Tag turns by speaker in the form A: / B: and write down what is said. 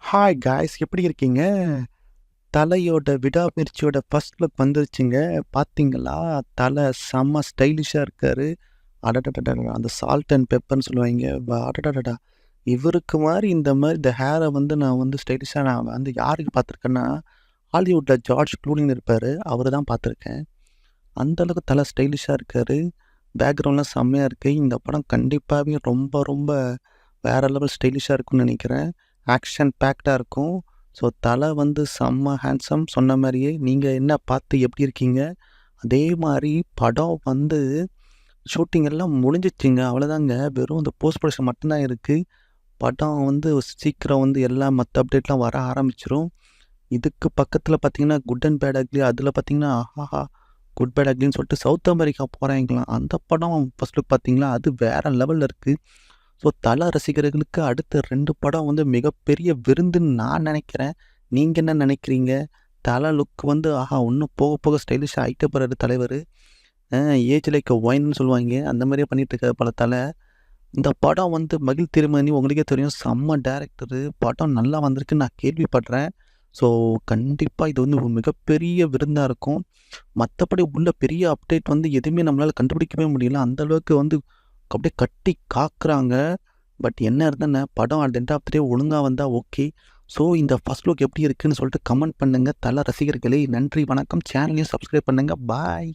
A: Hi guys, எப்படி இருக்கீங்க? தலையோட விடாமுயற்சியோட ஃபர்ஸ்ட் லுக் வந்துருச்சுங்க. பார்த்தீங்களா? தல செம்ம ஸ்டைலிஷா இருக்காரு. அடடடடா! அந்த சால்ட் அண்ட் பெப்பர்ன்னு சொல்லுவாய்ங்க. அடடடடா! இவருக்கு மாரி இந்த ஹேர நான் ஸ்டைலிஷா நான் யாருக்கு பார்த்துருக்கேன்னா, ஹாலிவுட்ல ஜார்ஜ் க்ளூனின்னு இருப்பாரு. அவர தான் பார்த்துருக்கேன். அந்த அளவுக்கு தல ஸ்டைலிஷா இருக்காரு. பேக்ரவுண்ட்லாம் செம்மையா இருக்கு. இந்த படம் கண்டிப்பாவே ரொம்ப ரொம்ப வேற லெவல் ஸ்டைலிஷா இருக்கும்னு நெனைக்கிறேன். ஆக்ஷன் பேக்டா இருக்கும். ஸோ தல செம்ம ஹேண்ட்ஸம் சொன்ன மாரியே. நீங்க என்ன பார்த்து எப்படி இருக்கீங்க? அதே மாரி படம் ஷூட்டிங் எல்லாம் முடிஞ்சிச்சுங்க. அவ்வளோதாங்க. வெறும் இந்த போஸ்ட் ப்ரொடக்ஷன் மட்டும் தான் இருக்கு. படம் சீக்கிரம் எல்லாம் மத்த அப்டேட்லாம் வர ஆரம்பிச்சுரும். இதுக்கு பக்கத்தில பார்த்தீங்கன்னா, குட் அண்ட் பேட் அக்லி அதில பார்த்தீங்கன்னா, ஆஹாஹா! குட் பேட் அக்லின்னு சொல்லிட்டு சவுத் அமெரிக்கா போறாய்ங்களாம். அந்த படம் ஃபர்ஸ்ட் லுக் பார்த்தீங்களா? அது வேற லெவல்ல இருக்கு. ஸோ தல ரசிகர்களுக்கு அடுத்த 2 படம் மிகப்பெரிய விருந்துன்னு நான் நெனைக்கிறேன். நீங்க என்ன நெனைக்கிறீங்க? தல லுக் ஆஹா! இன்னும் போக போக ஸ்டைலிஷா ஆயிட்டே போறாரு தலைவரு. Age like a ஒயின்னு சொல்லுவாய்ங்க. அந்த மாரியே பண்ணிட்டு இருக்காரு போல தல. இந்த படம் மகிழ் திருமேனி உங்களுக்கே தெரியும். செம்ம டைரக்டரு. படம் நல்லா வந்திருக்குன்னு நான் கேள்விப்படுறேன். ஸோ கண்டிப்பா இது ஒரு மிகப்பெரிய விருந்தா இருக்கும். மத்தபடி உள்ள பெரிய அப்டேட் எதுவுமே நம்மளால கண்டுபிடிக்கவே முடியல. அந்த அளவுக்கு அப்படியே கட்டி காக்குறாங்க. பட் என்ன இருந்தா என்ன, படம் அட் எண்ட் ஆஃப் த டே ஒழுங்கா வந்தா ஓகே. ஸோ இந்த ஃபர்ஸ்ட் லுக் எப்படி இருக்குன்னு சொல்லிட்டு கமெண்ட் பண்ணுங்க. தல ரசிகர்களே! நன்றி, வணக்கம். சேனலையும் சப்ஸ்கிரைப் பண்ணுங்க. பாய்.